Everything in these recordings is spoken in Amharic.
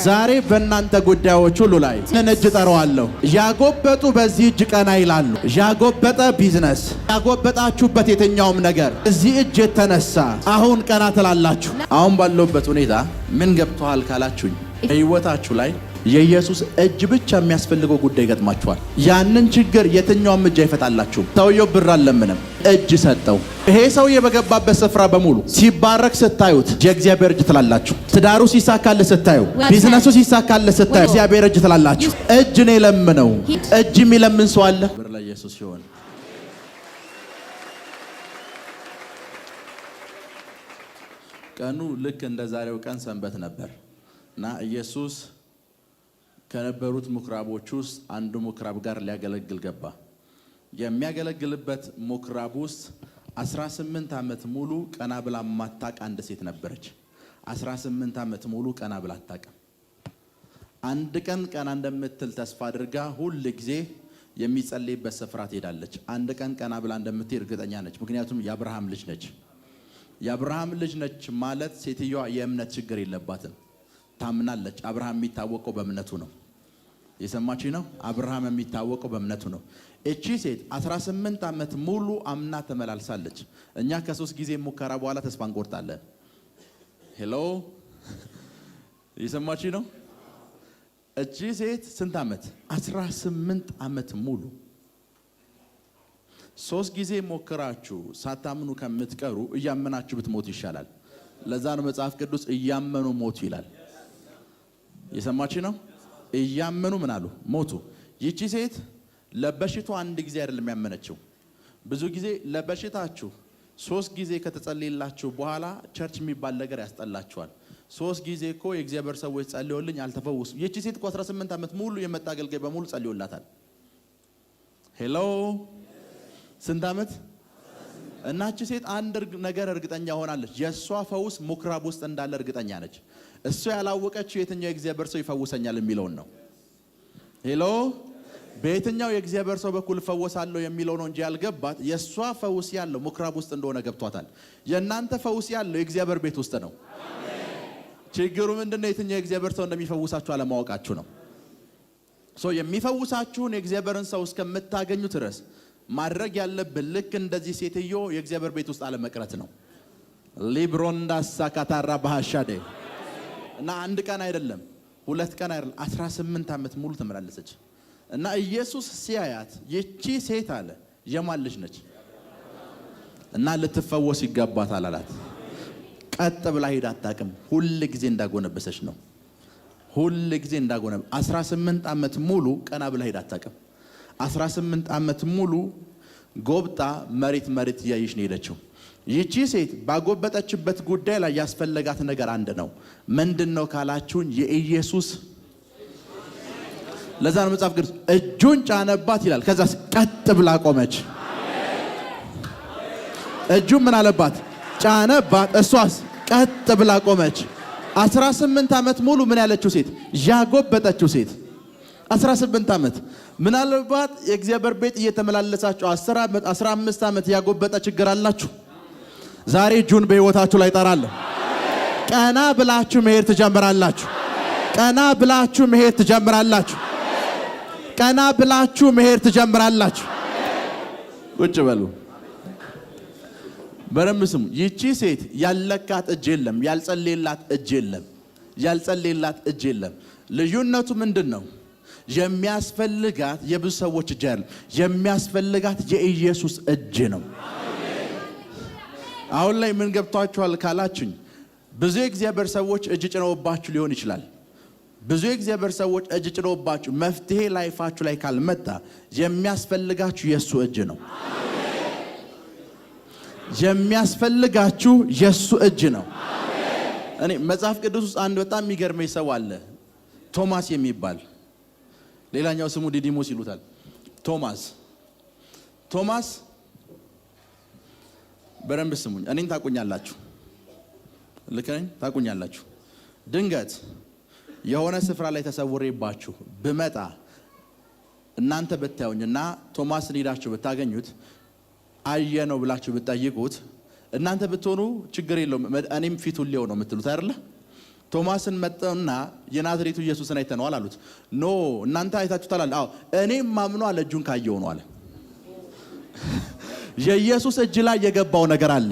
ዛሬ በእናንተ ጉዳዮች ሁሉ ላይ እጅ ጠራዋለሁ። ያጎበጡ በዚህ እጅ ቀና ይላሉ። ያጎበጠ ቢዝነስ፣ ያጎበጣችሁበት የትኛውም ነገር እዚህ እጅ የተነሳ አሁን ቀና ትላላችሁ። አሁን ባለውበት ሁኔታ ምን ገብቷል ካላችሁኝ በህይወታችሁ ላይ የኢየሱስ እጅ ብቻ የሚያስፈልገው ጉዳይ ገጥማችኋል። ያንን ችግር የትኛውም እጅ አይፈታላችሁም። ሰውየው ብር አልለምንም፣ እጅ ሰጠው። ይሄ ሰውዬ በገባበት ስፍራ በሙሉ ሲባረክ ስታዩት የእግዚአብሔር እጅ ትላላችሁ። ትዳሩ ሲሳካል ስታዩ፣ ቢዝነሱ ሲሳካል ስታዩ እግዚአብሔር እጅ ትላላችሁ። እጅ ነው የለምነው። እጅ የሚለምን ሰው አለ? ብር ለኢየሱስ ይሁን። ቀኑ ልክ እንደ ዛሬው ቀን ሰንበት ነበር እና ኢየሱስ ከነበሩት ምኩራቦች ውስጥ አንዱ ምኩራብ ጋር ሊያገለግል ገባ። የሚያገለግልበት ምኩራብ ውስጥ 18 ዓመት ሙሉ ቀና ብላ ማታቅ አንድ ሴት ነበረች። 18 ዓመት ሙሉ ቀና ብላ አታውቅም። አንድ ቀን ቀና እንደምትል ተስፋ አድርጋ ሁል ጊዜ የሚጸልይበት ስፍራ ትሄዳለች። አንድ ቀን ቀና ብላ እንደምትሄድ እርግጠኛ ነች። ምክንያቱም የአብርሃም ልጅ ነች። የአብርሃም ልጅ ነች ማለት ሴትዮዋ የእምነት ችግር የለባትም። ታምናለች። አብርሃም የሚታወቀው በእምነቱ ነው። የሰማችሁ ነው። አብርሃም የሚታወቀው በእምነቱ ነው። እቺ ሴት 18 ዓመት ሙሉ አምና ተመላልሳለች። እኛ ከ3 ጊዜ ሙከራ በኋላ ተስፋ እንቆርጣለን። ሄሎ የሰማችሁ ነው። እቺ ሴት ስንት ዓመት? 18 ዓመት ሙሉ 3 ጊዜ ሞክራችሁ ሳታምኑ ከምትቀሩ እያመናችሁ ብትሞቱ ይሻላል። ለዛ ነው መጽሐፍ ቅዱስ እያመኑ ሞቱ ይላል። የሰማችሁ ነው። እያመኑ ምን አሉ? ሞቱ። ይቺ ሴት ለበሽቱ አንድ ጊዜ አይደለም ያመነችው። ብዙ ጊዜ ለበሽታችሁ 3 ጊዜ ከተጸለየላችሁ በኋላ ቸርች የሚባል ነገር ያስጠላችኋል። 3 ጊዜ እኮ የእግዚአብሔር ሰዎች ጸልዮልኝ አልተፈወሱ። ይቺ ሴት እኮ 18 ዓመት ሙሉ የመጣ አገልጋይ በሙሉ ጸልዮላታል። ሄሎ ስንት ዓመት? እናቺ ሴት አንድ ነገር እርግጠኛ ሆናለች። የሷ ፈውስ ምኩራብ ውስጥ እንዳለ እርግጠኛ ነች። እሱ ያላወቀችው የትኛው የእግዚአብሔር ሰው ይፈውሰኛል የሚለውን ነው። ሄሎ በየትኛው የእግዚአብሔር ሰው በኩል ፈወሳለሁ የሚለው ነው እንጂ ያልገባት የሷ ፈውስ ያለው ምኩራብ ውስጥ እንደሆነ ገብቷታል። የእናንተ ፈውስ ያለው የእግዚአብሔር ቤት ውስጥ ነው። ችግሩ ምንድነው? የትኛው የእግዚአብሔር ሰው እንደሚፈውሳችሁ አለማወቃችሁ ነው። የሚፈውሳችሁን የእግዚአብሔርን ሰው እስከምታገኙ ድረስ ማድረግ ያለብን ልክ እንደዚህ ሴትዮ የእግዚአብሔር ቤት ውስጥ አለመቅረት ነው። ሊብሮንዳ ሳካታራ ባህሻዴ እና አንድ ቀን አይደለም 2 ቀን አይደለም 18 ዓመት ሙሉ ተመላለሰች። እና ኢየሱስ ሲያያት ይቺ ሴት አለ የማን ልጅ ነች እና ልትፈወስ ይገባታል አላት። ቀጥ ብላ ሄዳ አታውቅም። ሁሉ ጊዜ እንዳጎነበሰች ነው። ሁሉ ጊዜ እንዳጎነበ 18 ዓመት ሙሉ ቀና ብላ ሄዳ አታውቅም። 18 ዓመት ሙሉ ጎብጣ መሬት እያየች ነው ሄደችው። ይቺ ሴት ባጎበጠችበት ጉዳይ ላይ ያስፈልጋት ነገር አንድ ነው። ምንድነው ካላችሁን የኢየሱስ ለዛ ነው መጽሐፍ ቅዱስ እጁን ጫነባት ይላል። ከዛ ቀጥ ብላ ቆመች። እጁን ምን አለባት? ጫነባት። እሷስ ቀጥ ብላ ቆመች። 18 ዓመት ሙሉ ምን ያለችው ሴት? ያጎበጠችው ሴት 18 ዓመት። ምናልባት የእግዚአብሔር ቤት እየተመላለሳችሁ 10 ዓመት 15 ዓመት ያጎበጠ ችግር አላችሁ። ዛሬ እጁን በህይወታችሁ ላይ ጠራለሁ። ቀና ብላችሁ መሄድ ትጀምራላችሁ። ቀና ብላችሁ መሄድ ትጀምራላችሁ። ቀና ብላችሁ መሄድ ትጀምራላችሁ። ቁጭ በሉ። በረም ስሙ። ይቺ ሴት ያለካት እጅ የለም፣ ያልጸለየላት እጅ የለም። ያልጸለየላት እጅ የለም። ልዩነቱ ምንድነው? የሚያስፈልጋት የብዙ ሰዎች እጅ አይደለም፣ የሚያስፈልጋት የኢየሱስ እጅ ነው። አሁን ላይ ምን ገብቷችኋል ካላችሁኝ ብዙ የእግዚአብሔር ሰዎች እጅ ጭነውባችሁ ሊሆን ይችላል። ብዙ የእግዚአብሔር ሰዎች እጅ ጭነውባችሁ መፍትሄ ላይፋችሁ ላይ ካልመጣ የሚያስፈልጋችሁ የሱ እጅ ነው። የሚያስፈልጋችሁ የሱ እጅ ነው። እኔ መጽሐፍ ቅዱስ ውስጥ አንድ በጣም የሚገርመኝ ሰው አለ፣ ቶማስ የሚባል። ሌላኛው ስሙ ዲዲሞስ ይሉታል። ቶማስ በረም ስሙኝ። እኔን ታቁኛላችሁ፣ ልክ ነኝ፣ ታቁኛላችሁ። ድንገት የሆነ ስፍራ ላይ ተሰውሬባችሁ ብመጣ እናንተ ብታዩኝና ቶማስን ሄዳችሁ ብታገኙት አየነው ብላችሁ ብትጠይቁት እናንተ ብትሆኑ ችግር የለውም እኔም ፊቱን ሊው ነው የምትሉት አይደለ? ቶማስን መጣውና የናዝሬቱ ኢየሱስን አይተነዋል አሉት። ኖ እናንተ አይታችሁታል አለ። አዎ እኔም ማምነው አለ እጁን ካየው ነው አለ። የኢየሱስ እጅ ላይ የገባው ነገር አለ።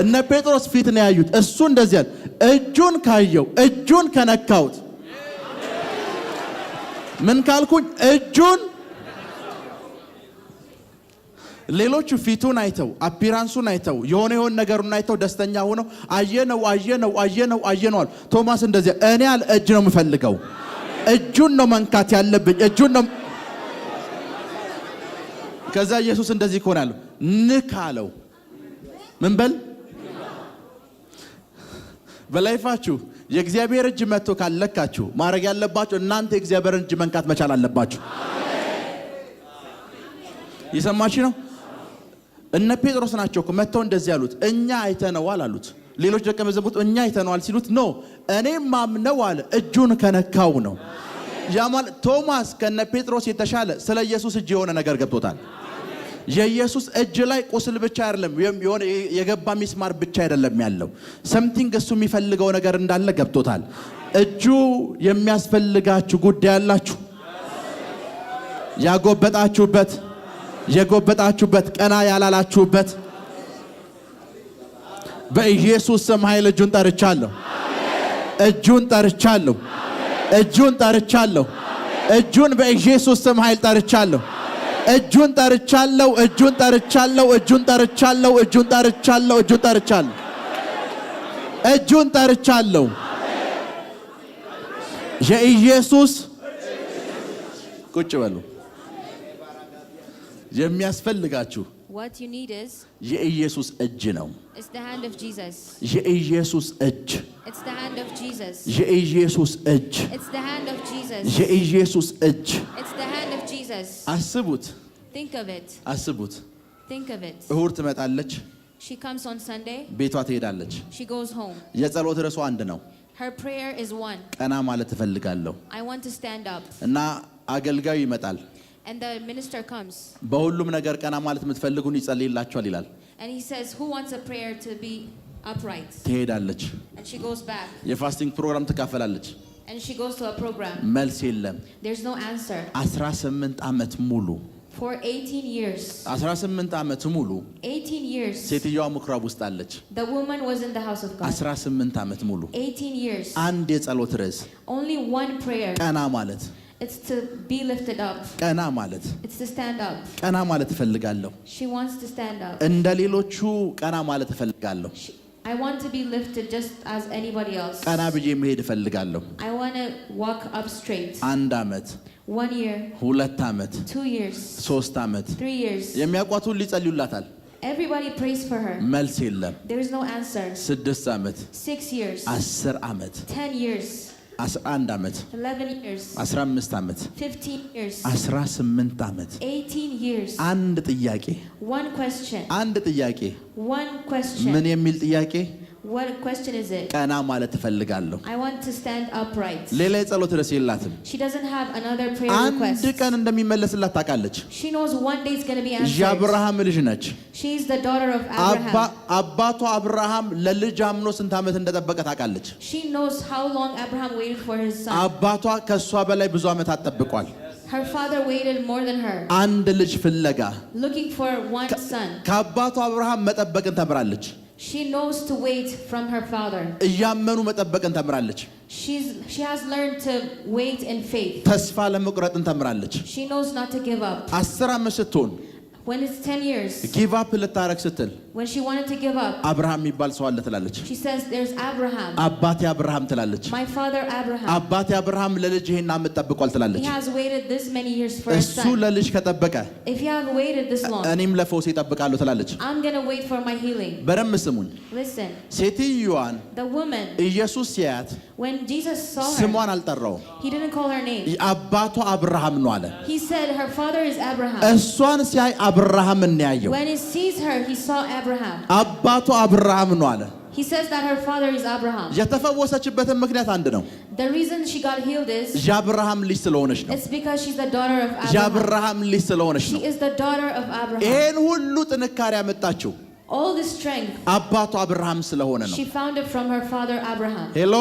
እነ ጴጥሮስ ፊት ነው ያዩት። እሱ እንደዚህ አለ፣ እጁን ካየው እጁን ከነካውት ምን ካልኩኝ እጁን ሌሎቹ ፊቱን አይተው አፒራንሱን አይተው የሆነ ነገሩን አይተው ደስተኛ ሆነው አየነው። ቶማስ እንደዚህ እኔ አለ እጅ ነው የምፈልገው፣ እጁን ነው መንካት ያለብኝ፣ እጁን ነው። ከዛ ኢየሱስ እንደዚህ ይኮናል ንካለው። ምን በል በላይፋችሁ የእግዚአብሔር እጅ መጥቶ ካለካችሁ ማድረግ ያለባችሁ እናንተ የእግዚአብሔርን እጅ መንካት መቻል አለባችሁ። ይሰማችሁ ነው። እነ ጴጥሮስ ናቸው እኮ መጥተው እንደዚህ ያሉት፣ እኛ አይተነዋል አሉት። ሌሎች ደቀ መዛሙርት እኛ አይተነዋል ሲሉት ኖ እኔም ማምነው አለ እጁን ከነካው ነው። ያ ማለት ቶማስ ከነ ጴጥሮስ የተሻለ ስለ ኢየሱስ እጅ የሆነ ነገር ገብቶታል። የኢየሱስ እጅ ላይ ቁስል ብቻ አይደለም፣ የሆነ የገባ ሚስማር ብቻ አይደለም ያለው፣ ሰምቲንግ እሱ የሚፈልገው ነገር እንዳለ ገብቶታል። እጁ የሚያስፈልጋችሁ ጉዳይ አላችሁ። ያጎበጣችሁበት የጎበጣችሁበት ቀና ያላላችሁበት በኢየሱስ ስም ኃይል እጁን ጠርቻለሁ። እጁን ጠርቻለሁ። እጁን ጠርቻለሁ። እጁን በኢየሱስ ስም ኃይል ጠርቻለሁ። እጁን ጠርቻለሁ። እጁን ጠርቻለሁ። እጁን ጠርቻለሁ። እጁን ጠርቻለሁ። እጁን ጠርቻለሁ። እጁን ጠርቻለሁ። የኢየሱስ ቁጭ በሉ። የሚያስፈልጋችሁ what you need is የኢየሱስ እጅ ነው። it's the hand of Jesus. የኢየሱስ እጅ it's the hand of Jesus. የኢየሱስ እጅ it's the hand of Jesus. የኢየሱስ እጅ it's the hand of Jesus. አስቡት። think of it. አስቡት። think of it. እሁድ ትመጣለች፣ she comes on Sunday, ቤቷ ትሄዳለች። she goes home. የጸሎት ርዕሷ አንድ ነው። her prayer is one. ቀና ማለት እፈልጋለሁ I want to stand up. እና አገልጋዩ ይመጣል። and the minister comes. በሁሉም ነገር ቀና ማለት የምትፈልጉን ይጸልይላችኋል ይላል። and he says who wants a prayer to be upright. ትሄዳለች። and she goes back. የፋስቲንግ ፕሮግራም ትካፈላለች። and she goes to a program. መልስ የለም። there's no answer. 18 ዓመት ሙሉ for 18 years. 18 ዓመት ሙሉ 18 years. ሴትዮዋ ምኩራብ ውስጥ አለች። the woman was in the house of God. 18 ዓመት ሙሉ 18 years. አንድ የጸሎት ርዕስ only one prayer. ቀና ማለት it's to be lifted up. ቀና ማለት it's to stand up. ቀና ማለት እፈልጋለሁ። she wants to stand up. እንደ ሌሎቹ ቀና ማለት እፈልጋለሁ። I want to be lifted just as anybody else. ቀና ብዬ መሄድ እፈልጋለሁ። I want to walk up straight. አንድ ዓመት 1 year 2 ዓመት 2 years 3 ዓመት 3 years. የሚያውቋት ሁሉ ይጸልዩላታል። everybody prays for her. መልስ የለም። there is no answer. 6 ዓመት 6 years 10 ዓመት 10 years 11 ዓመት 11 years 15 ዓመት 15 years 18 ዓመት 18 years. አንድ ጥያቄ one question. አንድ ጥያቄ one question. ምን የሚል ጥያቄ? what question is it? ቀና ማለት እፈልጋለሁ። I want to stand upright. ሌላ የጸሎት ርዕስ የላትም። she doesn't have another prayer አንድ request. ቀን እንደሚመለስላት ታውቃለች። she knows one day it's going to be answered. የአብርሃም ልጅ ነች። she is the daughter of Abraham. አባቷ አብርሃም ለልጅ አምኖ ስንት ዓመት እንደጠበቀ ታውቃለች። she knows how long Abraham waited for his son. አባቷ ከሷ በላይ ብዙ ዓመት አጠብቋል። her father waited more than her. አንድ ልጅ ፍለጋ looking for one son. ከአባቷ አብርሃም መጠበቅን ተምራለች። she knows to wait from her father. እያመኑ መጠበቅን ተምራለች። she has learned to wait in faith. ተስፋ ለመቁረጥን ተምራለች። she knows not to give up. 10 ዓመት ስትሆን when it's 10 years. ጊቭ አፕ ልታረግ ስትል when she wanted to give up. አብርሃም የሚባል ሰው አለ ትላለች። she says there's Abraham. አባቴ አብርሃም ትላለች። my father Abraham. አባቴ አብርሃም ለልጅ ይሄን ዓመት ጠብቋል ትላለች። he has waited this many years for his son. እሱ ለልጅ ከጠበቀ if you have waited this long. እኔም ለፈውስ እጠብቃለሁ ትላለች። I'm going to wait for my healing. በደንብ ስሙኝ። listen. ሴትዮዋን the woman. ኢየሱስ ሲያያት when Jesus saw her. ስሟን አልጠራውም። he didn't call her name. አባቷ አብርሃም ነው አለ። he said her father is Abraham. እሷን ሲያይ አብርሃም ነው ያየው። when he sees her he saw Abraham. አባቷ አብርሃም ነው አለ። he says that her father is Abraham. የተፈወሰችበትን ምክንያት አንድ ነው። the reason she got healed is የአብርሃም ልጅ ስለሆነች ነው። it's because she's the daughter of Abraham. የአብርሃም ልጅ ስለሆነች she ነው። is the daughter of Abraham. ይሄን ሁሉ ጥንካሬ ያመጣችው All the strength አባቱ አብርሃም ስለሆነ ነው she found it from her father Abraham. ሄሎ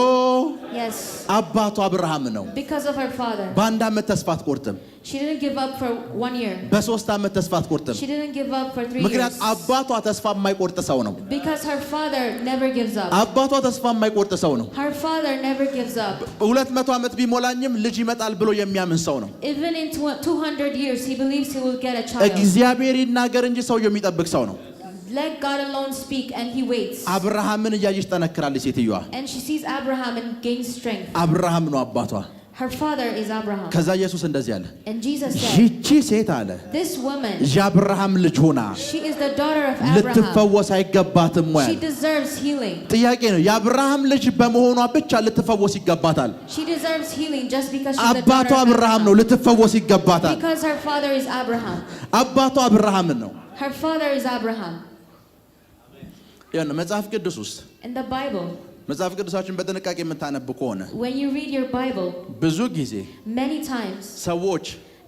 Yes. አባቱ አብርሃም ነው Because of her father. በአንድ ዓመት ተስፋ አትቆርጥም She didn't give up for 1 year. በሶስት ዓመት ተስፋ አትቆርጥም She didn't give up for 3 years. ምክንያት አባቷ ተስፋ የማይቆርጥ ሰው ነው Because her father never gives up. አባቷ ተስፋ የማይቆርጥ ሰው ነው Her father never gives up. 200 ዓመት ቢሞላኝም ልጅ ይመጣል ብሎ የሚያምን ሰው ነው Even in 200 years he believes he will get a child. እግዚአብሔር ይናገር እንጂ ሰውየው የሚጠብቅ ሰው ነው Let God alone speak and he waits. አብርሃምን እያየች ጠነክራለች ሴትዮዋ And she sees Abraham and gains strength. አብርሃም ነው አባቷ Her father is Abraham. ከዛ ኢየሱስ እንደዚህ አለ And Jesus said, ይህቺ ሴት አለ this woman, የአብርሃም ልጅ ሆና she is the daughter of Abraham. ልትፈወስ አይገባትም ወይ She deserves healing. ጥያቄ ነው የአብርሃም ልጅ በመሆኗ ብቻ ልትፈወስ ይገባታል She deserves healing just because she's the አባቷ daughter of አብርሃም ነው Abraham. ልትፈወስ ይገባታል Because her father is Abraham. አባቷ አብርሃም ነው Her father is Abraham. ያን መጽሐፍ ቅዱስ ውስጥ In the Bible, መጽሐፍ ቅዱሳችን በጥንቃቄ የምታነብ ከሆነ when you read your Bible, ብዙ ጊዜ many times ሰዎች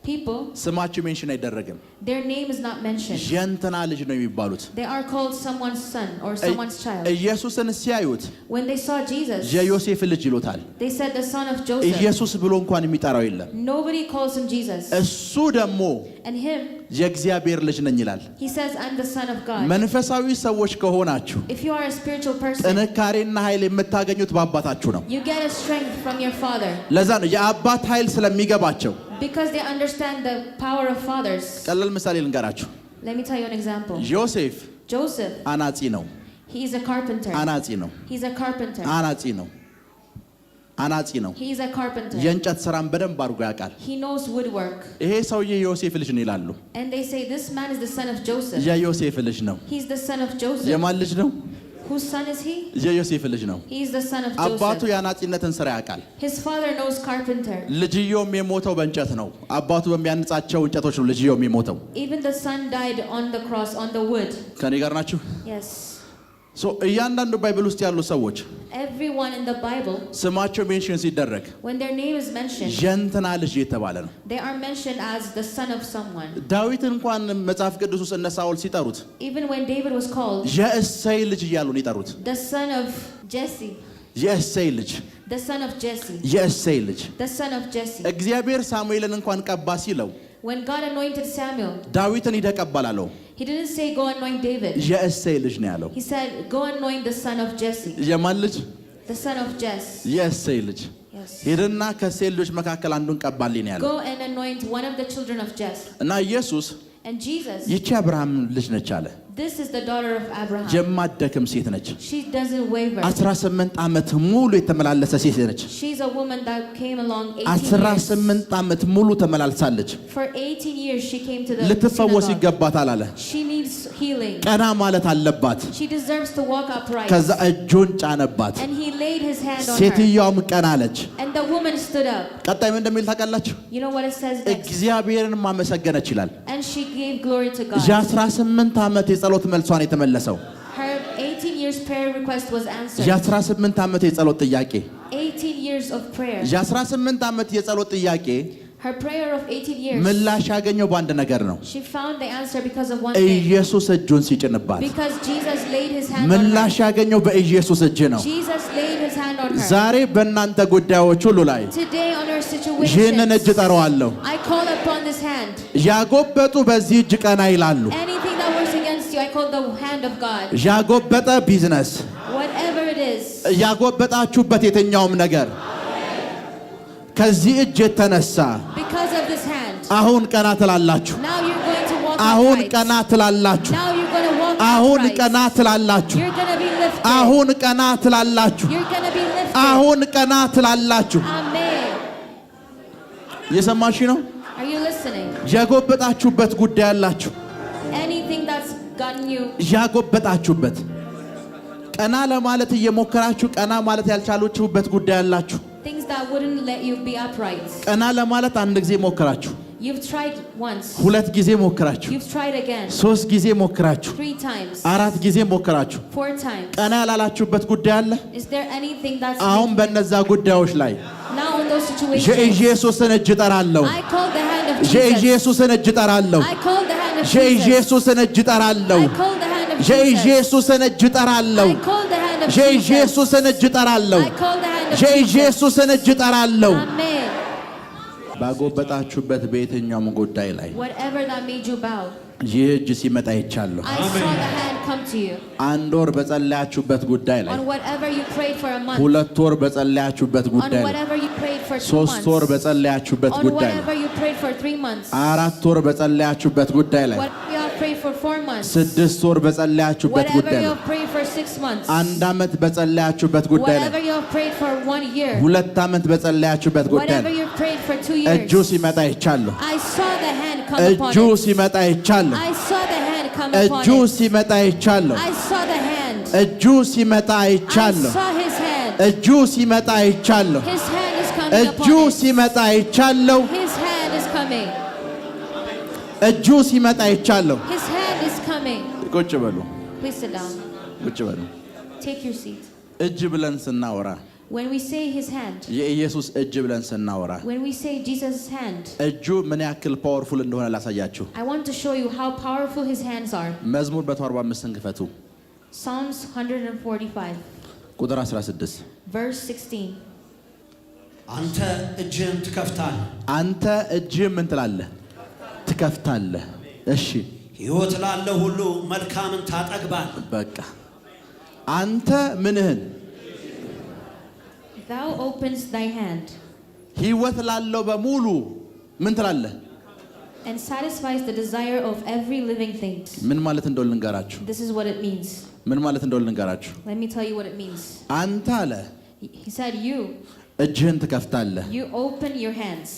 people, ስማቸው ሜንሽን አይደረግም their name is not mentioned. የእንትና ልጅ ነው የሚባሉት They are called someone's son or someone's child. ኢየሱስን ሲያዩት When they saw Jesus, የዮሴፍ ልጅ ይሉታል they said the son of Joseph. ኢየሱስ ብሎ እንኳን የሚጠራው የለም Nobody calls him Jesus. እሱ ደግሞ And him, የእግዚአብሔር ልጅ ነኝ ይላል he says, I'm the son of God. መንፈሳዊ ሰዎች ከሆናችሁ If you are a spiritual person, ጥንካሬና ኃይል የምታገኙት በአባታችሁ ነው you get a strength from your father. ለዛ ነው የአባት ኃይል ስለሚገባቸው Because they understand the power of fathers. ቀላል ምሳሌ ልንገራችሁ Let me tell you an example. ዮሴፍ Joseph, አናጺ ነው he is a carpenter. አናጺ ነው He's a carpenter. አናጺ ነው አናጺ ነው He is a carpenter. የእንጨት ስራን በደንብ አድርጎ ያውቃል He knows woodwork. ይሄ ሰውዬ የዮሴፍ ልጅ ነው ይላሉ And they say this man is the son of Joseph. የዮሴፍ ልጅ ነው He's the son of Joseph. የማን ልጅ ነው Whose son is he? የዮሴፍ ልጅ ነው He is the son of አባቱ Joseph. የአናጺነትን ስራ ያውቃል His father knows carpenter. ልጅየውም የሞተው በእንጨት ነው አባቱ በሚያንጻቸው እንጨቶች ነው ልጅየው የሚሞተው Even the son died on the cross, on the wood. ከኔ ጋር ናችሁ Yes. ሶ እያንዳንዱ ባይብል ውስጥ ያሉ ሰዎች Everyone in the Bible, ስማቸው ሜንሽን ሲደረግ when their name is mentioned, የእንትና ልጅ የተባለ ነው they are mentioned as the son of someone. ዳዊት እንኳን መጽሐፍ ቅዱስ ውስጥ እነ ሳኦል ሲጠሩት Even when David was called የእሴይ ልጅ እያሉ ነው የጠሩት the son of Jesse, የእሴይ ልጅ the son of Jesse, የእሴይ ልጅ the son of Jesse. እግዚአብሔር ሳሙኤልን እንኳን ቀባ ሲለው When God anointed Samuel, ዳዊትን ይደቀባላለው he didn't say go anoint David. የእሴይ ልጅ ነው ያለው He said go anoint the son of Jesse. የማን ልጅ The son of Jesse. የእሴይ ልጅ Yes. ሄደና ከእሴይ ልጆች መካከል አንዱን ቀባልኝ ነው ያለው Go and anoint one of the children of Jesse. እና ኢየሱስ And Jesus, ይቺ አብርሃም ልጅ ነች አለ this is the daughter of Abraham. የማትደክም ሴት ነች She doesn't waver. 18 ዓመት ሙሉ የተመላለሰ ሴት ነች She's a woman that came along 18 years. 18 ዓመት ሙሉ ተመላልሳለች For 18 years she came to the ልትፈወስ synagogue. ይገባታል አለ She needs healing. ቀና ማለት አለባት She deserves to walk upright. ከዛ እጁን ጫነባት And he laid his hand on her. ሴትዮዋም ቀና አለች And the woman stood up. ቀጣይ ምን እንደሚል ታውቃላችሁ You know what it says next? እግዚአብሔርን ማመሰገነች ይላል And she gave glory to God. የ18 ዓመት የጸሎት መልሷን የተመለሰው Her 18 years prayer request was answered. የ18 ዓመት የጸሎት ጥያቄ 18 years of prayer. የ18 ዓመት የጸሎት ጥያቄ Her prayer of 18 years. ምላሽ ያገኘው በአንድ ነገር ነው She found the answer because of one thing. ኢየሱስ እጁን ሲጭንባት Because Jesus laid his hand on ምላሽ her. ያገኘው በኢየሱስ እጅ ነው Jesus laid his hand on her. ዛሬ በእናንተ ጉዳዮች ሁሉ ላይ Today on her ይህንን እጅ situations, ጠራዋለሁ I call upon this hand. ያጎበጡ በዚህ እጅ ቀና ይላሉ Anything that works against you, I call the hand of God. ያጎበጠ ቢዝነስ Whatever it is, ያጎበጣችሁበት የትኛውም ነገር ከዚህ እጅ የተነሳ because of this hand, አሁን ቀና ትላላችሁ now you're going to walk አሁን upright. ቀና ትላላችሁ Now you're going to walk አሁን upright. ቀና ትላላችሁ You're going to be lifted. አሁን ቀና ትላላችሁ You're going to be lifted. አሁን ቀና ትላላችሁ Amen. እየሰማችሁ ነው Are you listening? ያጎበጣችሁበት ጉዳይ አላችሁ Anything that's gotten you, ያጎበጣችሁበት ቀና ለማለት እየሞከራችሁ ቀና ማለት ያልቻላችሁበት ጉዳይ አላችሁ things that wouldn't let you be upright. ቀና ለማለት አንድ ጊዜ ሞከራችሁ You've tried once. ሁለት ጊዜ ሞከራችሁ You've tried again. ሶስት ጊዜ ሞከራችሁ 3 times. አራት ጊዜ ሞከራችሁ 4 times. ቀና ያላላችሁበት ጉዳይ አለ Is there anything that's አሁን በእነዛ ጉዳዮች ላይ now in those situations? የኢየሱስን እጅ ጠራለሁ I call the hand of Jesus. የኢየሱስን እጅ ጠራለሁ I call the hand of Jesus. የኢየሱስን እጅ ጠራለሁ I call the hand of የኢየሱስን እጅ ጠራለሁ I call the hand of Jesus. የኢየሱስን እጅ ጠራለሁ I call the hand of Jesus. የኢየሱስን እጅ ጠራለሁ Amen. ባጎበጣችሁበት በየትኛውም ጉዳይ ላይ Whatever that made you bow, ይህ እጅ ሲመጣ ይቻለሁ I saw the hand come to you. አንድ ወር በጸለያችሁበት ጉዳይ ላይ On whatever you prayed for a month. ሁለት ወር በጸለያችሁበት On ጉዳይ ላይ whatever you prayed for 2 ሶስት months. ወር በጸለያችሁበት On ጉዳይ ላይ whatever you prayed for 3 months. አራት ወር በጸለያችሁበት ጉዳይ ላይ What you have prayed for 4 months. ስድስት ወር በጸለያችሁበት Whatever ጉዳይ you ላይ have prayed for 6 months. አንድ ዓመት በጸለያችሁበት ጉዳይ ላይ Whatever you have prayed for 1 year. ሁለት ዓመት በጸለያችሁበት ጉዳይ Whatever ላይ you prayed for 2 እጁ years. ሲመጣ ይቻለሁ I saw the hand come upon እጁ it. ሲመጣ ይቻለሁ I saw the hand come እጁ upon it. ሲመጣ ይቻለሁ I saw the hand. እጁ ሲመጣ I ይቻለሁ saw his hand. እጁ ሲመጣ ይቻለሁ His hand is coming እጁ upon it. ሲመጣ ይቻለሁ His hand is coming. እጁ ሲመጣ ይቻለሁ His hand is coming. ቁጭ በሉ Please sit down. ቁጭ በሉ Take your seat. እጅ ብለን ስናወራ When we say his hand, የኢየሱስ እጅ ብለን ስናወራ when we say Jesus' hand, እጁ ምን ያክል ፓወርፉል እንደሆነ ላሳያችሁ I want to show you how powerful his hands are. መዝሙር 145 ክፈቱ Psalms 145, ቁጥር 16 verse 16. አንተ እጅህን ትከፍታለህ አንተ እጅህን ምን ትላለህ ትከፍታለህ እሺ ሕይወት ላለው ሁሉ መልካምን ታጠግባለህ በቃ አንተ ምንህን Thou opens thy hand ሕይወት ላለው በሙሉ ምን ትላለህ and satisfies the desire of every living thing. ምን ማለት እንደሆነ ልንገራችሁ This is what it means. ምን ማለት እንደሆነ ልንገራችሁ Let me tell you what it means. አንተ አለ He said, You እጅህን ትከፍታለህ open your hands.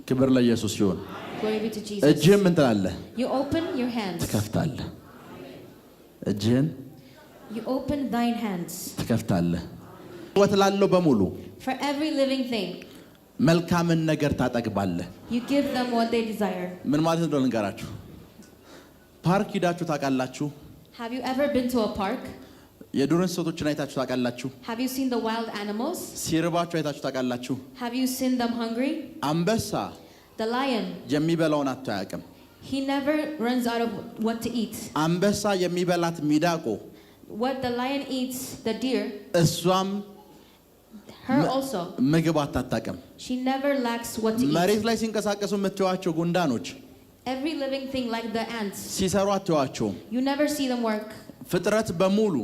ክብር ለኢየሱስ ይሁን Glory be to Jesus. እጅህን ምን ትላለህ You open your hands. ትከፍታለህ እጅህን You open thine hands. ትከፍታለህ ሕይወት ላለው በሙሉ For every living thing, መልካምን ነገር ታጠግባለህ you give them what they desire. ምን ማለት እንደሆነ ልንገራችሁ ፓርክ ሂዳችሁ ታውቃላችሁ Have you ever been to a park? የዱር እንስሳቶችን አይታችሁ ታውቃላችሁ Have you seen the wild animals? ሲርባችሁ አይታችሁ ታውቃላችሁ Have you seen them hungry? አንበሳ The lion, የሚበላውን አጥቶ አያውቅም he never runs out of what to eat. አንበሳ የሚበላት ሚዳቆ What the lion eats, the deer, እሷም her also. ምግብ አታጣቅም She never lacks what to eat. መሬት ላይ ሲንቀሳቀሱ የምትዋቸው ጉንዳኖች Every living thing like the ants, ሲሰሩ አትዋቸውም you never see them work. ፍጥረት በሙሉ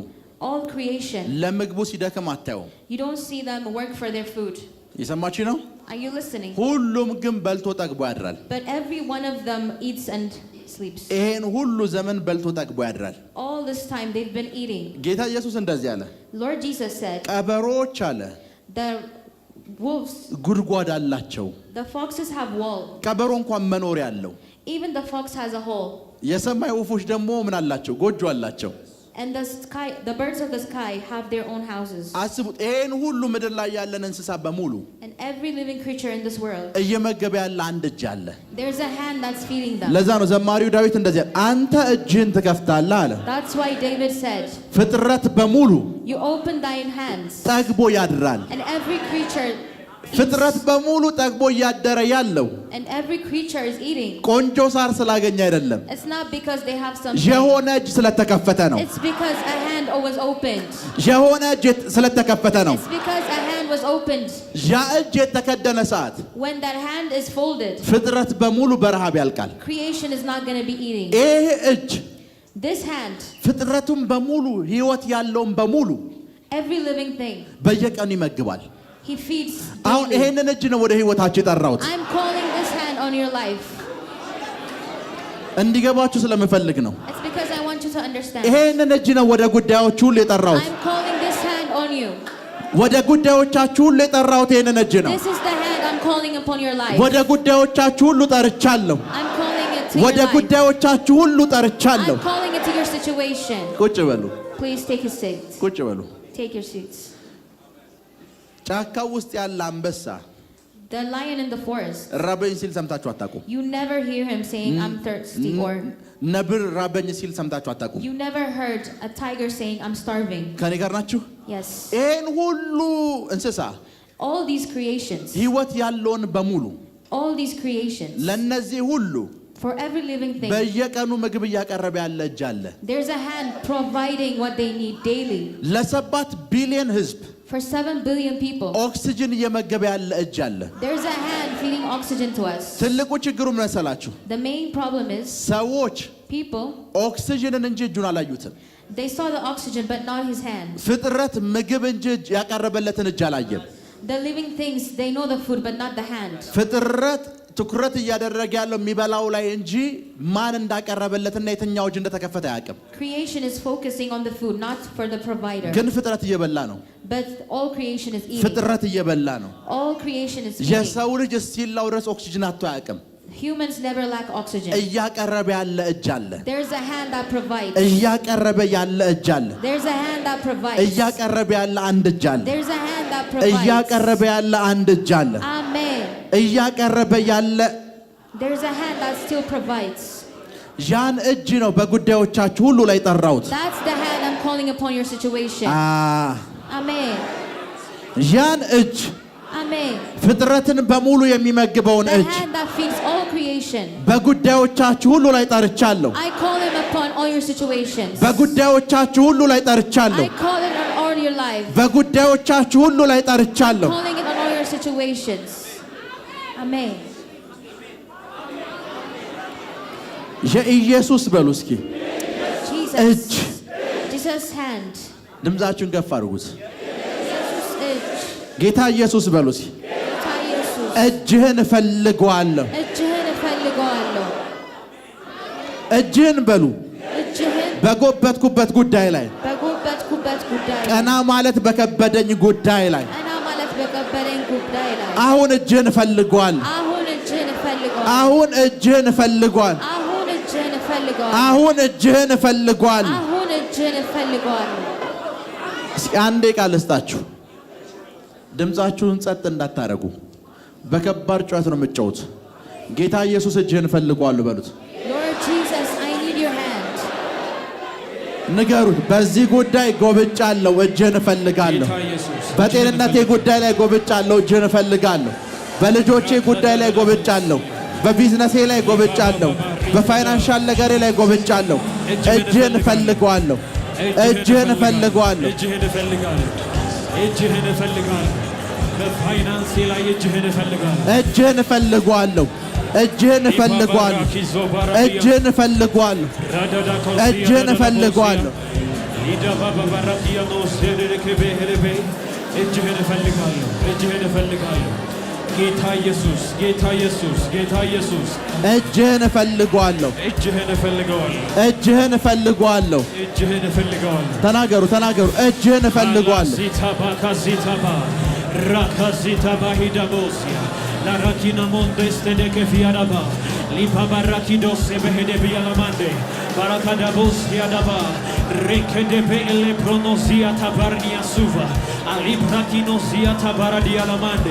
All creation, ለምግቡ ሲደክም አታየውም you don't see them work for their food. የሰማችሁ ነው Are you listening? ሁሉም ግን በልቶ ጠግቦ ያድራል But every one of them eats and sleeps. ይሄን ሁሉ ዘመን በልቶ ጠግቦ ያድራል All this time they've been eating. ጌታ ኢየሱስ እንደዚህ አለ Lord Jesus said, ቀበሮች አለ the wolves, ጉድጓድ አላቸው the foxes have wall. ቀበሮ እንኳን መኖሪያ አለው Even the fox has a hole. የሰማይ ወፎች ደግሞ ምን አላቸው ጎጆ አላቸው And the birds of the sky have their own houses. አስቡት ይሄን ሁሉ ምድር ላይ ያለን እንስሳ በሙሉ And every living creature in this world, እየመገበ ያለ አንድ እጅ አለ there's a hand that's feeding them. ለዛ ነው ዘማሪው ዳዊት እንደዚህ አንተ እጅህን ትከፍታለህ አለ That's why David said, ፍጥረት በሙሉ You open thine hands, ጠግቦ ያድራል and every creature ፍጥረት በሙሉ ጠግቦ እያደረ ያለው and every creature is eating. ቆንጆ ሳር ስላገኘ አይደለም It's not because they have something. የሆነ እጅ ስለተከፈተ ነው It's because a hand was opened. የሆነ እጅ ስለተከፈተ ነው It's because a hand was opened. ያ እጅ የተከደነ ሰዓት When that hand is folded, ፍጥረት በሙሉ በረሃብ ያልቃል creation is not going to be eating. ይሄ እጅ This hand, ፍጥረቱን በሙሉ ህይወት ያለውን በሙሉ every living thing, በየቀኑ ይመግባል he feeds አሁን daily. ይሄንን እጅ ነው ወደ ህይወታችሁ የጠራሁት I'm calling this hand on your life. እንዲገባችሁ ስለምፈልግ ነው It's because I want you to understand. ይሄንን እጅ ነው ወደ ጉዳዮች ሁሉ የጠራሁት I'm calling this hand on you. ወደ ጉዳዮቻችሁ ሁሉ የጠራሁት ይሄንን እጅ ነው This is the hand I'm calling upon your life. ወደ ጉዳዮቻችሁ ሁሉ ጠርቻለሁ I'm calling it to your ወደ life. ጉዳዮቻችሁ ሁሉ ጠርቻለሁ I'm calling it to your situation. ቁጭ በሉ Please take a seat. ቁጭ በሉ Take your seats. ጫካ ውስጥ ያለ አንበሳ The lion in the forest. ራበኝ ሲል ሰምታችሁ አታውቁም You never hear him saying, I'm thirsty, or ነብር ራበኝ ሲል ሰምታችሁ አታውቁም you never heard a tiger saying, I'm starving. ከኔ ጋር ናችሁ Yes. ይሄን ሁሉ እንስሳ All these creations, ህይወት ያለውን በሙሉ all these creations, ለነዚህ ሁሉ For every living thing, በየቀኑ ምግብ እያቀረበ ያለ እጅ አለ። there's a hand providing what they need daily. ለ7 ቢሊዮን ህዝብ For 7 billion people, ኦክሲጅን እየመገበ ያለ እጅ አለ። there's a hand feeding oxygen to us. ትልቁ ችግሩ ምን መሰላችሁ? The main problem is ሰዎች people, ኦክሲጅንን እንጂ እጁን አላዩትም። they saw the oxygen but not his hand. ፍጥረት ምግብ እንጂ ያቀረበለትን እጅ አላየም። The living things, they know the food but not the hand. ፍጥረት ትኩረት እያደረገ ያለው የሚበላው ላይ እንጂ ማን እንዳቀረበለትና የትኛው እጅ እንደተከፈተ አያውቅም። Creation is focusing on the food, not for the provider. ግን ፍጥረት እየበላ ነው። But all creation is eating. ፍጥረት እየበላ ነው። All creation is eating. የሰው ልጅ እስኪላው ድረስ ኦክሲጅን አጥቶ አያውቅም። Humans never lack oxygen. እያቀረበ ያለ እጅ አለ። There's a hand that provides. እያቀረበ ያለ እጅ አለ። There's a hand that provides. እያቀረበ ያለ አንድ እጅ አለ። There's a hand that provides. እያቀረበ ያለ አንድ እጅ አለ። Amen. እያቀረበ ያለ There's a hand that still provides. ያን እጅ ነው በጉዳዮቻችሁ ሁሉ ላይ ጠራሁት። That's the hand I'm calling upon your situation. Amen. ያን እጅ Amen. ፍጥረትን በሙሉ የሚመግበውን The እጅ hand that feeds all creation. በጉዳዮቻችሁ ሁሉ ላይ ጠርቻለሁ። I call him upon all your situations. በጉዳዮቻችሁ ሁሉ ላይ ጠርቻለሁ። I call it on all your life. በጉዳዮቻችሁ ሁሉ ላይ ጠርቻለሁ። Calling it on all your situations. Amen. የኢየሱስ በሉ እስኪ እጅ Jesus hand. ድምጻችሁን ከፍ አድርጉት። Jesus እጅ ጌታ ኢየሱስ በሉ እስኪ ጌታ ኢየሱስ እጅህን እፈልገዋለሁ። እጅህን እፈልገዋለሁ። እጅህን በሉ እጅህን በጎበትኩበት ጉዳይ ላይ በጎበትኩበት ጉዳይ ላይ ቀና ማለት በከበደኝ ጉዳይ ላይ ቀና ማለት በከበደኝ ጉዳይ ላይ አሁን እጅህን እፈልገዋለሁ። አሁን እጅህን እፈልገዋለሁ። አሁን እጅህን እፈልገዋለሁ። አሁን እጅህን እፈልገዋለሁ። አሁን እጅህን እፈልገዋለሁ። አሁን እጅህን እፈልገዋለሁ። እስኪ አንዴ ቃል ልስጣችሁ። ድምጻችሁን ጸጥ እንዳታረጉ። በከባድ ጩኸት ነው የምትጮሁት። ጌታ ኢየሱስ እጅህን እፈልገዋለሁ በሉት። Lord Jesus, I need your hand. ንገሩት። በዚህ ጉዳይ ጎብጫለሁ፣ እጅህን እፈልጋለሁ። በጤንነቴ ጉዳይ ላይ ጎብጫለሁ፣ እጅህን እፈልጋለሁ። በልጆቼ ጉዳይ ላይ ጎብጫለሁ። በቢዝነሴ ላይ ጎብጫለሁ። በፋይናንሻል ነገሬ ላይ ጎብጫለሁ። እጅህን እፈልገዋለሁ። እጅህን እፈልገዋለሁ። እጅህን እፈልጋለሁ። እጅህን እፈልጋለሁ። በፋይናንሴ ላይ እጅህን እፈልጋለሁ። እጅህን እፈልገዋለሁ። እጅህን እፈልገዋለሁ። እጅህን እፈልገዋለሁ። እጅህን እፈልገዋለሁ። እጅህን እፈልጋለሁ። እጅህን እፈልጋለሁ። ጌታ ኢየሱስ፣ ጌታ ኢየሱስ፣ ጌታ ኢየሱስ እጅህን እፈልገዋለሁ። እጅህን እፈልገዋለሁ። እጅህን እፈልገዋለሁ። እጅህን እፈልገዋለሁ። ተናገሩ፣ ተናገሩ። እጅህን እፈልገዋለሁ። ሲታባ ካሲታባ ራካሲታባ ሂዳቦሲያ ላራኪና ሞንዴስ ተደከፊያዳባ ሊፓባራኪዶስ በሄደ ቢያላማንዴ ባራካዳቦስ ያዳባ ሬከደቤ ኤሌፕሮኖሲያ ታባርኒያ ሱቫ አሊብራኪኖሲያ ታባራዲያላማንዴ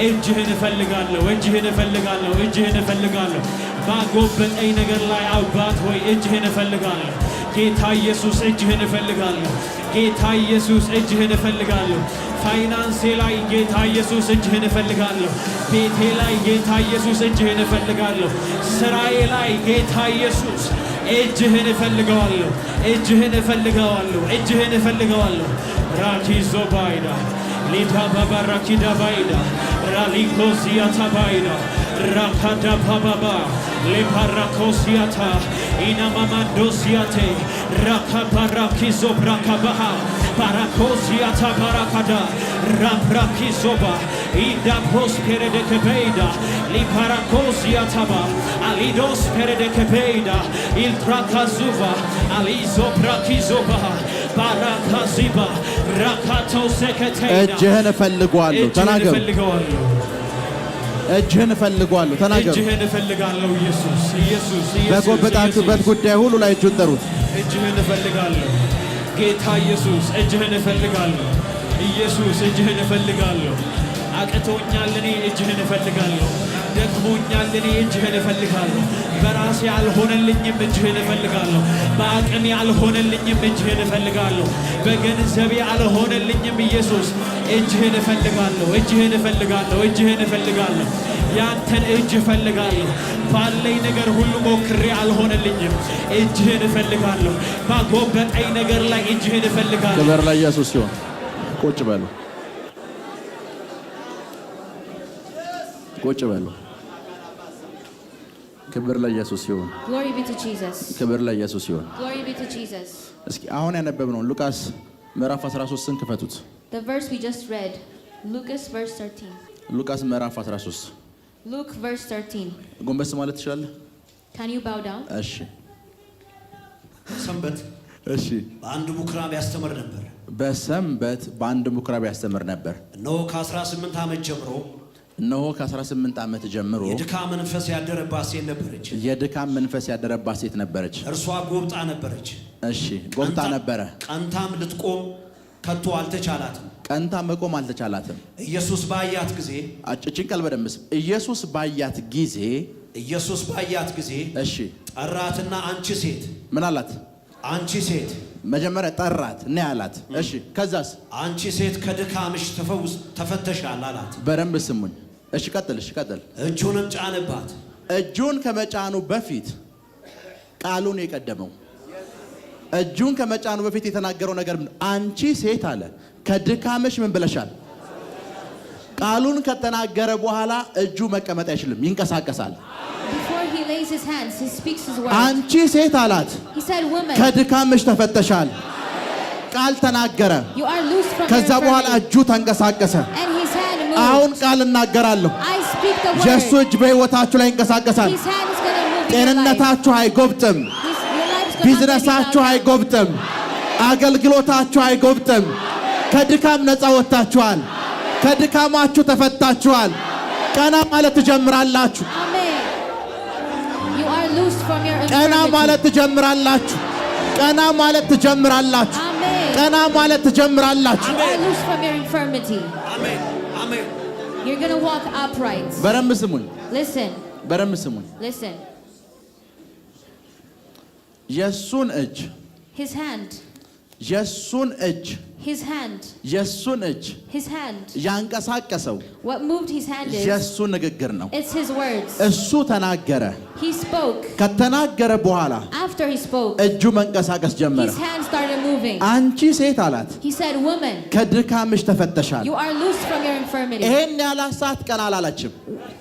እጅህን እፈልጋለሁ። እጅህን እፈልጋለሁ። እጅህን እፈልጋለሁ። ባጎበጠኝ ነገር ላይ አባት ሆይ እጅህን እፈልጋለሁ። ጌታ ኢየሱስ እጅህን እፈልጋለሁ። ጌታ ኢየሱስ እጅህን እፈልጋለሁ። ፋይናንሴ ላይ ጌታ ኢየሱስ እጅህን እፈልጋለሁ። ቤቴ ላይ ጌታ ኢየሱስ እጅህን እፈልጋለሁ። ስራዬ ላይ ጌታ ኢየሱስ እጅህን እፈልገዋለሁ። እጅህን እፈልገዋለሁ። እጅህን እፈልገዋለሁ። ራኪዞ ባይዳ ሊታባባ ራኪዳ ባይዳ ራሊኮሲያታ ባይዳ ራካዳ ባባባ ሌፓራኮሲያታ ኢናማማንዶሲያቴ ራካባራኪዞ ብራካባሃ ባራኮሲያታ ባራካዳ ራብራኪዞባ ኢዳፖስ ፔሬደከቤይዳ ሊፓራኮሲያታባ አሊዶስ ፔሬደከቤይዳ ኢልትራካዙቫ አሊዞ ብራኪዞባ ባራካዚባ ራካቶ ሰከቴይዳ እጅህን እፈልገዋለሁ። ተናገሩ። እጅህን እፈልገዋለሁ። ተናገሩ። እጅህን እፈልጋለሁ። ኢየሱስ ኢየሱስ ኢየሱስ በጎበጣችሁበት ጉዳይ ሁሉ ላይ እጁን ጠሩት። እጅህን እፈልጋለሁ። ጌታ ኢየሱስ እጅህን እፈልጋለሁ። ኢየሱስ እጅህን እፈልጋለሁ። አቅቶኛል፣ እኔ እጅህን እፈልጋለሁ። ደክሞኛል፣ እኔ እጅህን እፈልጋለሁ። በራሴ አልሆነልኝም፣ እጅህን እፈልጋለሁ። በአቅሜ አልሆነልኝም፣ እጅህን እፈልጋለሁ። በገንዘቤ አልሆነልኝም፣ ኢየሱስ እጅህን እፈልጋለሁ፣ እጅህን እፈልጋለሁ፣ እጅህን እፈልጋለሁ። ያንተን እጅ እፈልጋለሁ። ባለኝ ነገር ሁሉ ሞክሬ አልሆነልኝም። እጅህን እፈልጋለሁ። ባጎበጠኝ ነገር ላይ እጅህን እፈልጋለሁ። ክብር ለኢየሱስ ይሁን። ቁጭ በሉ፣ ቁጭ በሉ። ክብር ለኢየሱስ ይሁን። Glory be to Jesus. ክብር ለኢየሱስ ይሁን። Glory be to Jesus. እስኪ አሁን ያነበብነው ሉቃስ ምዕራፍ 13ን ክፈቱት። The verse we just read, Lucas verse 13. ሉቃስ ምዕራፍ 13 Luke verse 13. ጎንበስ ማለት ትችላለህ? Can you bow down? እሺ፣ ሰንበት እሺ። በአንድ ምኩራብ ያስተምር ነበር። በሰንበት በአንድ ምኩራብ ያስተምር ነበር። እነሆ ከ18 ዓመት ጀምሮ እነሆ ከ18 ዓመት ጀምሮ የድካም መንፈስ ያደረባት ሴት ነበረች። የድካም መንፈስ ያደረባት ሴት ነበረች። እርሷ ጎብጣ ነበረች። እሺ፣ ጎብጣ ነበረ። ቀንታም ልትቆም ከቶ አልተቻላትም። ቀንታ መቆም አልተቻላትም። ኢየሱስ ባያት ጊዜ እቺን ቃል በደምብ ኢየሱስ ባያት ጊዜ እሺ፣ ጠራትና አንቺ ሴት ምን አላት? አንቺ ሴት መጀመሪያ ጠራት እና ያላት። እሺ፣ ከዛስ? አንቺ ሴት ከድካምሽ ተፈተሻል አላት። በደንብ ስሙኝ። እሺ፣ ቀጥል። እሺ፣ ቀጥል። እጁንም ጫነባት። እጁን ከመጫኑ በፊት ቃሉን የቀደመው እጁን ከመጫኑ በፊት የተናገረው ነገር ምን? አንቺ ሴት አለ ከድካምሽ ምን ብለሻል? ቃሉን ከተናገረ በኋላ እጁ መቀመጥ አይችልም፣ ይንቀሳቀሳል። Before he lays his hands, he speaks his word. አንቺ ሴት አላት He said, woman, ከድካምሽ ተፈተሻል። ቃል ተናገረ። you are loosed from ከዛ your በኋላ infirmity. እጁ ተንቀሳቀሰ። And his hand moved. አሁን ቃል እናገራለሁ። I speak the word. የሱ እጅ በሕይወታችሁ ላይ ይንቀሳቀሳል። His hand is going to move in your life. ጤንነታችሁ አይጎብጥም። Your life is going to ቢዝነሳችሁ አይጎብጥም። አገልግሎታችሁ አይጎብጥም። ከድካም ነፃ ወጥታችኋል። ከድካማችሁ ተፈታችኋል። ቀና ማለት ትጀምራላችሁ። Amen. You are loosed from your ቀና infirmity. ማለት ትጀምራላችሁ። ቀና ማለት ትጀምራላችሁ። Amen. ቀና ማለት ትጀምራላችሁ። You are loosed from your infirmity. አሜን አሜን። You're going to walk upright. በደንብ ስሙኝ። Listen. በደንብ ስሙኝ። Listen. የሱን እጅ His hand. የሱን እጅ His hand. የሱን እጅ His hand. ያንቀሳቀሰው What moved his hand is, የሱ ንግግር ነው። it's his words. እሱ ተናገረ። He spoke. ከተናገረ በኋላ After he spoke, እጁ መንቀሳቀስ ጀመረ። his hand started moving. አንቺ ሴት አላት He said, woman, ከድካምሽ ተፈተሻል። you are loosed from your infirmity. ይሄን ያላት ሰዓት ቀና አላለችም።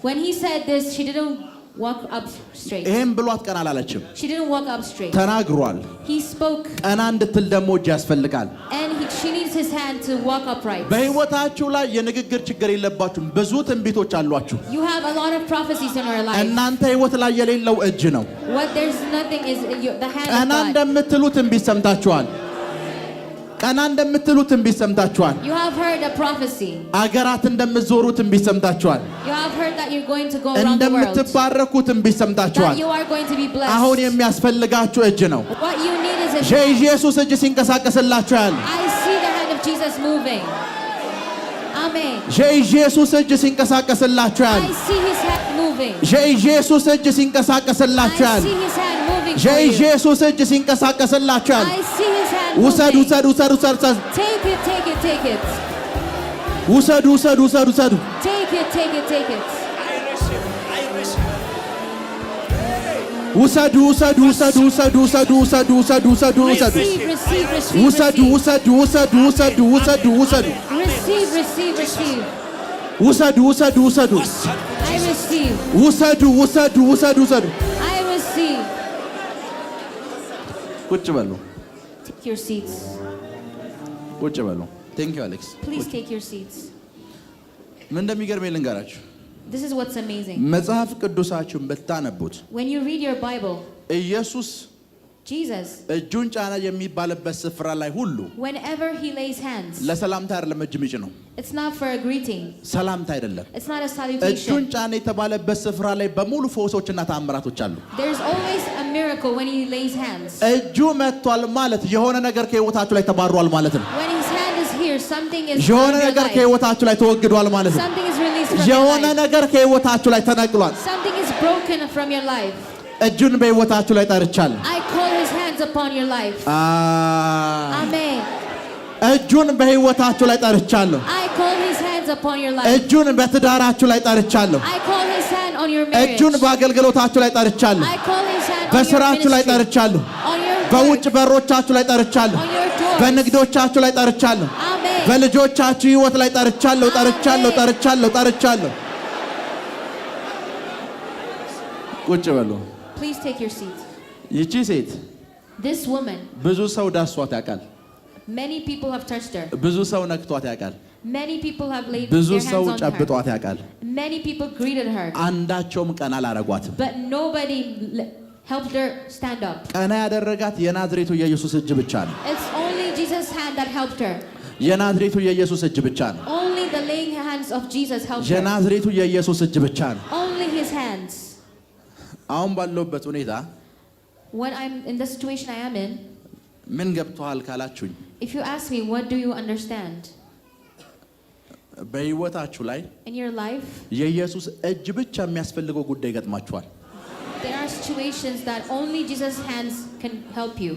When he said this, she didn't walk up straight. ይሄን ብሏት ቀና አላለችም። She didn't walk up straight. ተናግሯል። He spoke, ቀና እንድትል ደግሞ እጅ ያስፈልጋል። and she needs his hand to walk upright. በሕይወታችሁ ላይ የንግግር ችግር የለባችሁም። ብዙ ትንቢቶች አሏችሁ። You have a lot of prophecies in our life. እናንተ ሕይወት ላይ የሌለው እጅ ነው። What there's nothing is the hand ቀና of God. እንደምትሉ ትንቢት ሰምታችኋል። ቀና እንደምትሉ ትንቢት ሰምታችኋል። You have heard a prophecy. አገራት እንደምትዞሩ ትንቢት ሰምታችኋል። You have heard that you're going to go around the world. እንደምትባረኩ ትንቢት ሰምታችኋል። That you are going to be blessed. አሁን የሚያስፈልጋችሁ እጅ ነው። What you need is his hand. የኢየሱስ እጅ ሲንቀሳቀስላችሁ ያለ I see the hand of Jesus moving. Amen. የኢየሱስ እጅ ሲንቀሳቀስላችሁ ያለ I see his hand moving. የኢየሱስ እጅ I ሲንቀሳቀስላችሁ ያለ see his hand moving for you. የኢየሱስ እጅ ሲንቀሳቀስላችሁ ያለ I see his hand ውሰዱ moving. ውሰዱ ውሰዱ ውሰዱ Take it, take it, take it. ውሰዱ ውሰዱ ውሰዱ ውሰዱ Take it, take it, take it. ውሰዱ ውሰዱ ውሰዱ ውሰዱ ውሰዱ ውሰዱ ውሰዱ ውሰዱ ውሰዱ Receive, receive, receive, ውሰዱ receive. ውሰዱ ውሰዱ ውሰዱ ውሰዱ ውሰዱ Receive, receive, receive. ውሰዱ ውሰዱ ውሰዱ I receive. ውሰዱ ውሰዱ ውሰዱ ውሰዱ I receive. ቁጭ በሉ Take your seats. ቁጭ በሉ ቴንክ ዩ አሌክስ Please take your seats. ምን እንደሚገርመኝ ልንገራችሁ This is what's amazing. መጽሐፍ ቅዱሳችሁን ብታነቡት When you read your Bible, ኢየሱስ Jesus, እጁን ጫነ የሚባልበት ስፍራ ላይ ሁሉ whenever he lays hands, ለሰላምታ አይደለም እጅ የሚጭ ነው። it's not for a greeting. ሰላምታ አይደለም። It's not a እጁን salutation. ጫነ የተባለበት ስፍራ ላይ በሙሉ ፈውሶችና ተአምራቶች አሉ። There's always a miracle when he lays hands. እጁ መጥቷል ማለት የሆነ ነገር ከህይወታችሁ ላይ ተባሯል ማለት ነው። When his hand is here, something is የሆነ from your ነገር life. ከህይወታችሁ ላይ ተወግዷል ማለት ነው። Something is released from your የሆነ life. ነገር ከህይወታችሁ ላይ ተነቅሏል። Something is broken from your life. እጁን በህይወታችሁ ላይ ጠርቻለሁ። I call his hands upon your life. Amen. እጁን በህይወታችሁ ላይ ጠርቻለሁ። I call his hands upon your life. እጁን በትዳራችሁ ላይ ጠርቻለሁ። I call his hand on your marriage. እጁን በአገልግሎታችሁ ላይ ጠርቻለሁ። I call his hand on your በስራችሁ ላይ ministry. ጠርቻለሁ። On your በውጭ work. በሮቻችሁ ላይ ጠርቻለሁ። On your doors. በንግዶቻችሁ ላይ ጠርቻለሁ። Amen. በልጆቻችሁ ህይወት ላይ ጠርቻለሁ። ቁጭ በሉ። Please take your seat. ይቺ ሴት This woman, ብዙ ሰው ዳሷት ያውቃል። many people have touched her. ብዙ ሰው ነክቷት ያውቃል። Many people have laid ብዙ their ሰው hands on her. ጨብጧት ያውቃል። Many people greeted her. አንዳቸውም ቀና አላረጓትም። But nobody helped her stand up. ቀና ያደረጋት የናዝሬቱ የኢየሱስ እጅ ብቻ ነው። It's only Jesus' hand that helped her. የናዝሬቱ የኢየሱስ እጅ ብቻ ነው። Only the laying hands of Jesus helped her. የናዝሬቱ የኢየሱስ እጅ ብቻ ነው። Only his hands. አሁን ባለውበት ሁኔታ When I'm in the situation I am in, ምን ገብቷል ካላችሁኝ፣ if you ask me, what do you understand? በህይወታችሁ ላይ In your life, የኢየሱስ እጅ ብቻ የሚያስፈልገው ጉዳይ ገጥማችኋል። there are situations that only Jesus' hands can help you.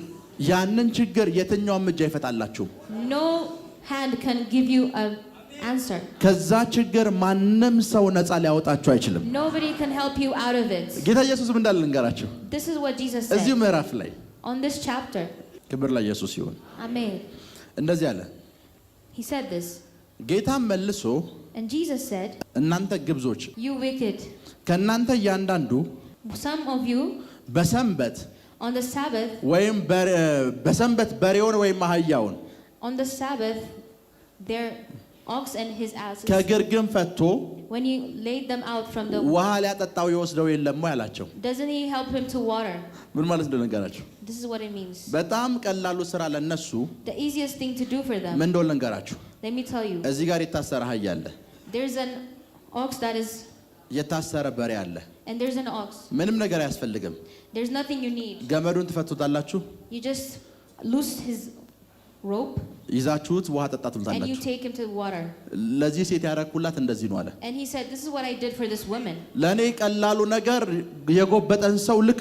ያንን ችግር የትኛውም እጅ አይፈታላችሁም። No hand can give you an answer. ከዛ ችግር ማንም ሰው ነፃ ሊያወጣችሁ አይችልም። Nobody can help you out of it. ጌታ ኢየሱስም እንዳለ ልንገራችሁ፣ This is what Jesus እዚሁ said ምዕራፍ ላይ on this chapter. ክብር ለኢየሱስ ይሁን። Amen. እንደዚህ አለ። He said this. ጌታም መልሶ And Jesus said, እናንተ ግብዞች፣ you wicked, ከእናንተ እያንዳንዱ some of you በሰንበት on the Sabbath, ወይም በሰንበት በሬውን ወይም አህያውን on the Sabbath, their ox and his asses, ከግርግም ፈቶ when he laid them out from the, ውሃ ሊያጠጣው የወስደው የለም ወይ አላቸው። doesn't he help him to water? ምን ማለት እንደሆነ ልንገራችሁ። This is what it means. በጣም ቀላሉ ስራ ለነሱ The easiest thing to do for them. ምን እንደሆነ ልንገራችሁ። Let me tell you. እዚህ ጋር የታሰረ አህያ አለ፣ There's an ox that is, የታሰረ በሬ አለ። and there's an ox. ምንም ነገር አያስፈልግም። There's nothing you need. ገመዱን ትፈቱታላችሁ፣ You just loose his rope ይዛችሁት ውሃ and you ጠጣቱታላችሁ። take him to water. ለዚህ ሴት ያረኩላት እንደዚህ ነው አለ። And he said, this is what I did for this woman. ለእኔ ቀላሉ ነገር የጎበጠን ሰው ልክ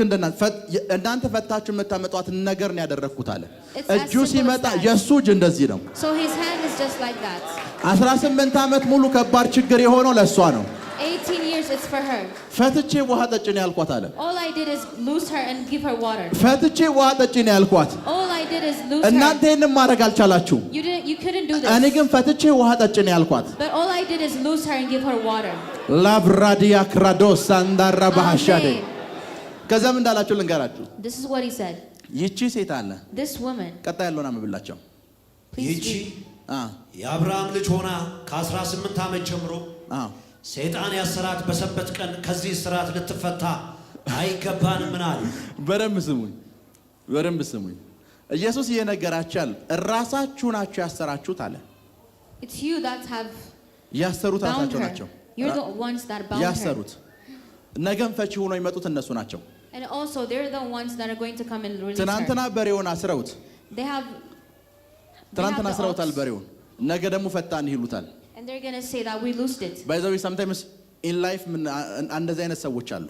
እናንተ ፈታችሁ የምታመጧትን ነገር ነው ያደረግኩት አለ። It's as እጁ simple as ሲመጣ that. የእሱ እጅ እንደዚህ ነው። So his hand is just like that. 18 ዓመት ሙሉ ከባድ ችግር የሆነው ለእሷ ነው። 18 years it's for her. ፈትቼ ውሃ ጠጪ ነው ያልኳት አለ። All I did is loose her and give her water. ፈትቼ ውሃ ጠጪ ነው ያልኳት። All I did is loose እናንተ her. ይህንን ማድረግ አልቻላችሁም። You couldn't do እኔ this. ግን ፈትቼ ውሃ ጠጪ ነው ያልኳት። But all I did is loose her and give her water. ላብራዲያ ክራዶስ አንዳራ ባህሻደ Amen. ከዛም እንዳላችሁ ልንገራችሁ። This is what he said. ይቺ ሴት አለ This woman, ቀጣይ ያለውን አንብብላቸው። please ይህቺ read. የአብርሃም ልጅ ሆና ከ18 ዓመት ጀምሮ ሰይጣን ያሰራት በሰንበት ቀን ከዚህ ስርዓት ልትፈታ አይገባንም። ምን አለ? በደንብ ስሙኝ። ኢየሱስ እየነገራችሁ ራሳችሁ ናችሁ ያሰራችሁት አለ። It's you that have ያሰሩት bound ራሳቸው her. ናቸው You're the ones that bound her. ያሰሩት። ነገም ፈቺ ሆነው ይመጡት እነሱ ናቸው። And also they're the ones that are going to come and release ትናንትና her. በሬውን አስረውት They have ትናንትና the አስረውታል ox. በሬውን፣ ነገ ደግሞ ፈታን ይሉታል። And they're going to say that we loosed it. ባይ ዘ ዌይ sometimes in life እንደዚህ አይነት ሰዎች አሉ።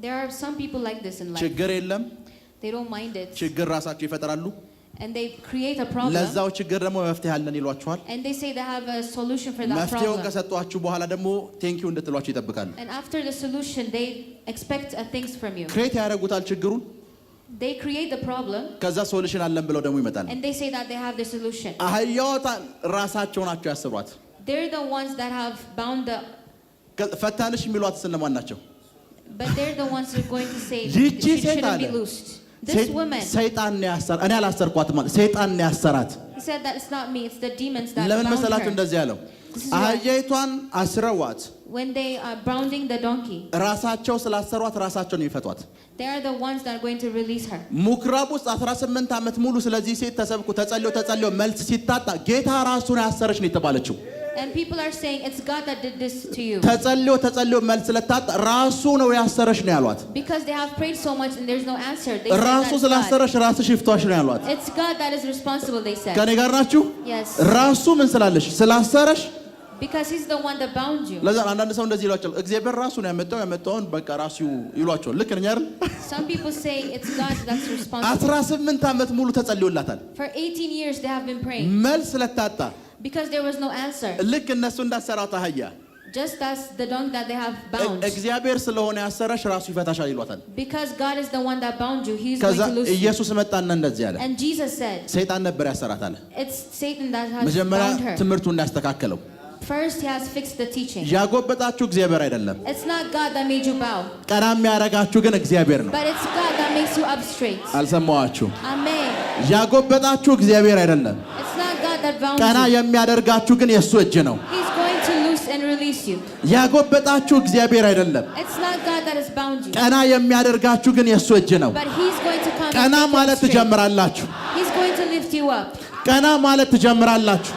There are some people like this in life. ችግር የለም፣ They don't mind it. ችግር ራሳቸው ይፈጥራሉ። And they create a problem. ለዛው ችግር ደግሞ መፍትሄ አለን ይሏቸዋል። And they say they have a solution for that መፍትሄውን problem. ከሰጧችሁ በኋላ ደግሞ ቴንኪው እንድትሏቸው ይጠብቃሉ። And after the solution, they expect things from you. ክሬት ያደርጉታል ችግሩን፣ They create the problem. ከዛ ሶሉሽን አለን ብለው ደግሞ ይመጣሉ። And they say that they have the solution. አህያዋን ራሳቸው ናቸው ያሰሯት። They're the ones that have bound the... ፈታንሽ የሚሏት እነማን ናቸው? But they're the ones who are going to say ይቺ she ሴት shouldn't አለ be loosed. This woman, ሰይጣን ነው ያሰራት። እኔ አላሰርኳትም ማለት ሰይጣን ነው ያሰራት። he said that it's not me, it's the demons that ለምን bound መሰላችሁ her. እንደዚህ ያለው? This is why አህያይቷን አስረዋት when they are bounding the donkey, ራሳቸው ስላሰሯት ራሳቸው ነው የሚፈቷት። they are the ones that are going to release her. ምኩራብ ውስጥ 18 ዓመት ሙሉ ስለዚህ ሴት ተሰብኩ ተጸልዮ መልስ ሲታጣ ጌታ ራሱን ያሰረች ነው የተባለችው። And people are saying it's God that did this to you. ተጸልዮ መልስ ስለታጣ ራሱ ነው ያሰረች ነው ያሏት። Because they have prayed so much and there's no answer. They say ራሱ that's God. ስላሰረች ራስሽ ይፍቷሽ ነው ያሏት። It's God that is responsible, they said. ከኔ ጋር ናችሁ? Yes. ራሱ ምን ስላለሽ ስላሰረሽ Because he's the one that bound you. ለዛ አንዳንድ ሰው እንደዚህ ይሏቸዋል እግዚአብሔር ራሱ ነው ያመጣውን በቃ ራሱ ይሏቸዋል ልክ ነኝ አይደል Some people say it's God that's responsible. 18 ዓመት ሙሉ ተጸልዮላታል For 18 years they have been praying. መልስ ለታጣ Because there was no answer. ልክ እነሱ እንዳሰራው ታህያ Just as the donkey that they have bound. እግዚአብሔር ስለሆነ ያሰረሽ ራሱ ይፈታሻል ይሏታል Because God is the one that bound you, He's going to loose you. ኢየሱስ መጣና እንደዚህ ያለ And Jesus said, ሰይጣን ነበር ያሰራት አለ it's Satan that has መጀመሪያ bound her. ትምህርቱን እንዳስተካከለው First, He has fixed the teaching. ያጎበጣችሁ እግዚአብሔር አይደለም It's not God that made you bow, ቀና የሚያረጋችሁ ግን እግዚአብሔር ነው but it's God that makes you up straight. አልሰማዋችሁ Amen. ያጎበጣችሁ እግዚአብሔር አይደለም It's not God that bound ቀና you. የሚያደርጋችሁ ግን የሱ እጅ ነው He's going to loose and release you. ያጎበጣችሁ እግዚአብሔር አይደለም It's not God that has bound you, ቀና የሚያደርጋችሁ ግን የሱ እጅ ነው but He's going to come ቀና and make you ማለት straight. ትጀምራላችሁ He's going to lift you up. ቀና ማለት ትጀምራላችሁ